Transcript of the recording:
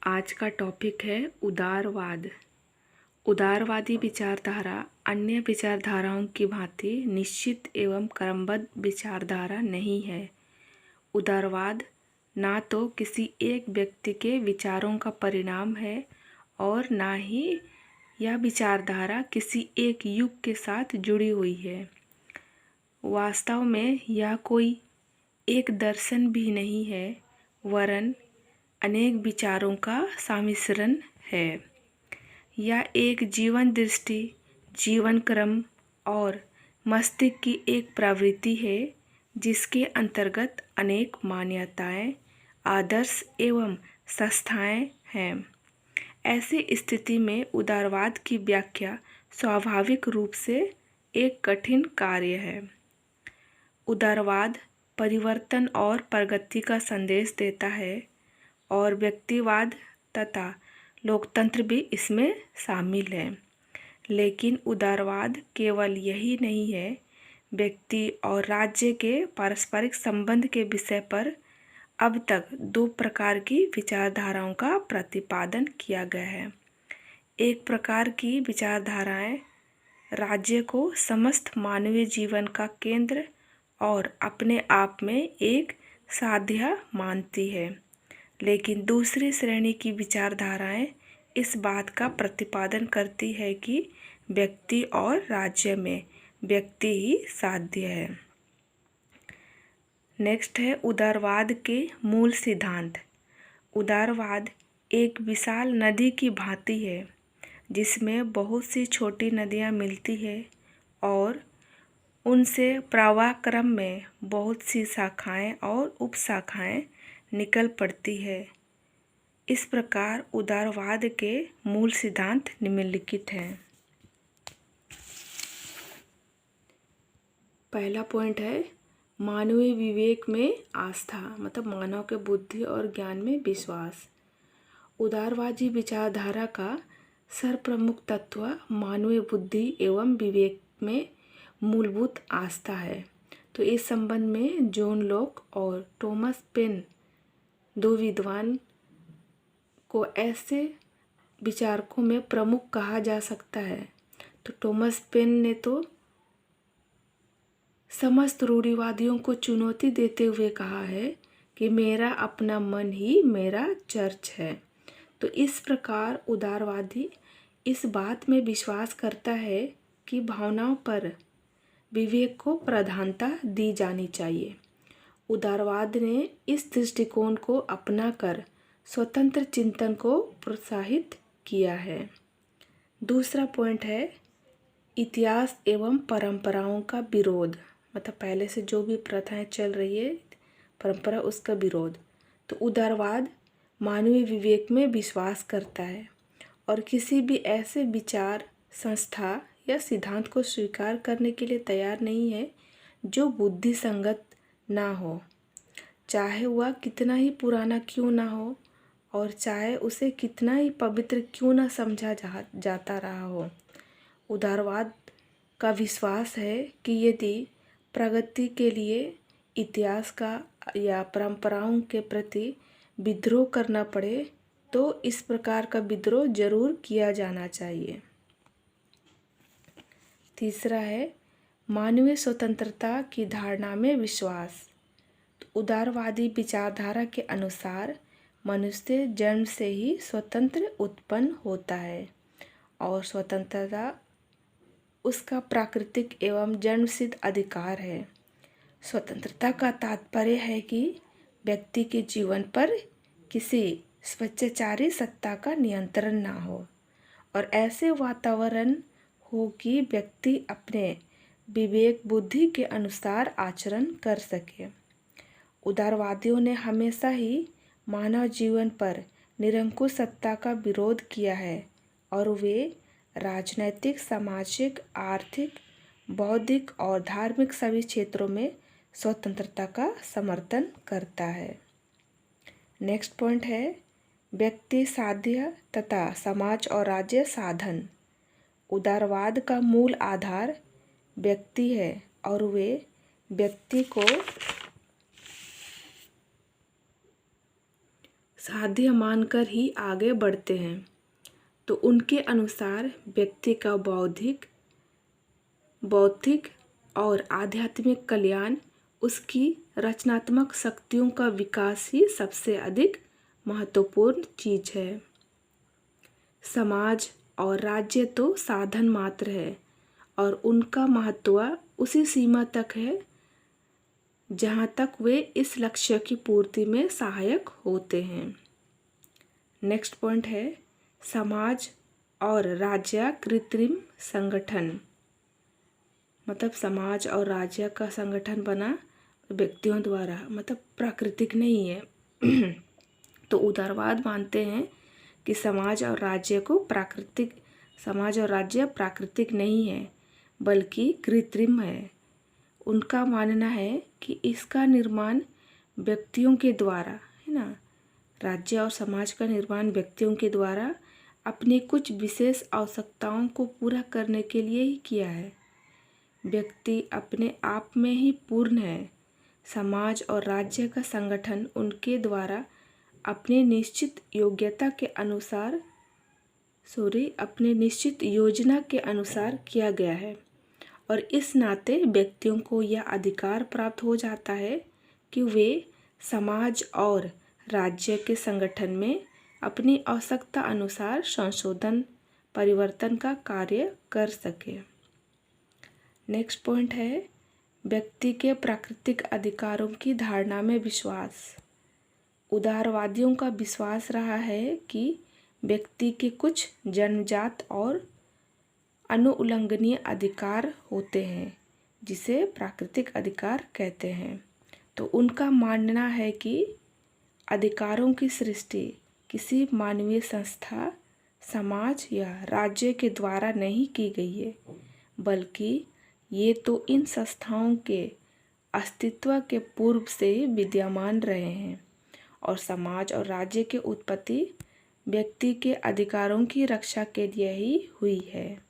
आज का टॉपिक है उदारवाद। उदारवादी विचारधारा अन्य विचारधाराओं की भांति निश्चित एवं क्रमबद्ध विचारधारा नहीं है। उदारवाद ना तो किसी एक व्यक्ति के विचारों का परिणाम है और ना ही यह विचारधारा किसी एक युग के साथ जुड़ी हुई है। वास्तव में यह कोई एक दर्शन भी नहीं है, वरन अनेक विचारों का सम्मिश्रण है। यह एक जीवन दृष्टि, जीवन क्रम और मस्तिष्क की एक प्रवृत्ति है जिसके अंतर्गत अनेक मान्यताएं, आदर्श एवं संस्थाएं हैं। ऐसी स्थिति में उदारवाद की व्याख्या स्वाभाविक रूप से एक कठिन कार्य है। उदारवाद परिवर्तन और प्रगति का संदेश देता है और व्यक्तिवाद तथा लोकतंत्र भी इसमें शामिल है। लेकिन उदारवाद केवल यही नहीं है। व्यक्ति और राज्य के पारस्परिक संबंध के विषय पर अब तक दो प्रकार की विचारधाराओं का प्रतिपादन किया गया है। एक प्रकार की विचारधाराएं राज्य को समस्त मानवीय जीवन का केंद्र और अपने आप में एक साध्य मानती है, लेकिन दूसरी श्रेणी की विचारधाराएं इस बात का प्रतिपादन करती है कि व्यक्ति और राज्य में व्यक्ति ही साध्य है। नेक्स्ट है उदारवाद के मूल सिद्धांत। उदारवाद एक विशाल नदी की भांति है जिसमें बहुत सी छोटी नदियां मिलती है और उनसे प्रवाह क्रम में बहुत सी शाखाएं और उपशाखाएं निकल पड़ती है। इस प्रकार उदारवाद के मूल सिद्धांत निम्नलिखित हैं। पहला पॉइंट है मानवीय विवेक में आस्था, मतलब मानव के बुद्धि और ज्ञान में विश्वास। उदारवादी विचारधारा का सर्वप्रमुख तत्व मानवीय बुद्धि एवं विवेक में मूलभूत आस्था है। तो इस संबंध में जॉन लॉक और थॉमस पेन दो विद्वान को ऐसे विचारकों में प्रमुख कहा जा सकता है। तो थॉमस पेन ने तो समस्त रूढ़िवादियों को चुनौती देते हुए कहा है कि मेरा अपना मन ही मेरा चर्च है। तो इस प्रकार उदारवादी इस बात में विश्वास करता है कि भावनाओं पर विवेक को प्रधानता दी जानी चाहिए। उदारवाद ने इस दृष्टिकोण को अपनाकर स्वतंत्र चिंतन को प्रोत्साहित किया है। दूसरा पॉइंट है इतिहास एवं परंपराओं का विरोध, मतलब पहले से जो भी प्रथाएं चल रही है परंपरा, उसका विरोध। तो उदारवाद मानवीय विवेक में विश्वास करता है और किसी भी ऐसे विचार, संस्था या सिद्धांत को स्वीकार करने के लिए तैयार नहीं है जो बुद्धि संगत ना हो, चाहे वह कितना ही पुराना क्यों ना हो और चाहे उसे कितना ही पवित्र क्यों ना समझा जाता रहा हो। उदारवाद का विश्वास है कि यदि प्रगति के लिए इतिहास का या परंपराओं के प्रति विद्रोह करना पड़े तो इस प्रकार का विद्रोह जरूर किया जाना चाहिए। तीसरा है मानवीय स्वतंत्रता की धारणा में विश्वास। तो उदारवादी विचारधारा के अनुसार मनुष्य जन्म से ही स्वतंत्र उत्पन्न होता है और स्वतंत्रता उसका प्राकृतिक एवं जन्मसिद्ध अधिकार है। स्वतंत्रता का तात्पर्य है कि व्यक्ति के जीवन पर किसी स्वेच्छाचारी सत्ता का नियंत्रण ना हो और ऐसे वातावरण हो कि व्यक्ति अपने विवेक बुद्धि के अनुसार आचरण कर सके। उदारवादियों ने हमेशा ही मानव जीवन पर निरंकुश सत्ता का विरोध किया है और वे राजनैतिक, सामाजिक, आर्थिक, बौद्धिक और धार्मिक सभी क्षेत्रों में स्वतंत्रता का समर्थन करता है। नेक्स्ट पॉइंट है व्यक्ति साध्य तथा समाज और राज्य साधन। उदारवाद का मूल आधार व्यक्ति है और वे व्यक्ति को साध्य मानकर ही आगे बढ़ते हैं। तो उनके अनुसार व्यक्ति का बौद्धिक और आध्यात्मिक कल्याण, उसकी रचनात्मक शक्तियों का विकास ही सबसे अधिक महत्वपूर्ण चीज है। समाज और राज्य तो साधन मात्र है और उनका महत्व उसी सीमा तक है जहाँ तक वे इस लक्ष्य की पूर्ति में सहायक होते हैं। नेक्स्ट पॉइंट है समाज और राज्य कृत्रिम संगठन। मतलब समाज और राज्य का संगठन बना व्यक्तियों द्वारा, मतलब प्राकृतिक नहीं है। तो उदारवाद मानते हैं कि समाज और राज्य प्राकृतिक नहीं है बल्कि कृत्रिम है। उनका मानना है कि इसका निर्माण व्यक्तियों के द्वारा, है ना, राज्य और समाज का निर्माण व्यक्तियों के द्वारा अपने कुछ विशेष आवश्यकताओं को पूरा करने के लिए ही किया है। व्यक्ति अपने आप में ही पूर्ण है। समाज और राज्य का संगठन उनके द्वारा अपने निश्चित योजना के अनुसार किया गया है और इस नाते व्यक्तियों को यह अधिकार प्राप्त हो जाता है कि वे समाज और राज्य के संगठन में अपनी आवश्यकता अनुसार संशोधन परिवर्तन का कार्य कर सके। नेक्स्ट पॉइंट है व्यक्ति के प्राकृतिक अधिकारों की धारणा में विश्वास। उदारवादियों का विश्वास रहा है कि व्यक्ति के कुछ जन्मजात और अनुउल्लंघनीय अधिकार होते हैं जिसे प्राकृतिक अधिकार कहते हैं। तो उनका मानना है कि अधिकारों की सृष्टि किसी मानवीय संस्था, समाज या राज्य के द्वारा नहीं की गई है, बल्कि ये तो इन संस्थाओं के अस्तित्व के पूर्व से विद्यमान रहे हैं और समाज और राज्य की उत्पत्ति व्यक्ति के अधिकारों की रक्षा के लिए ही हुई है।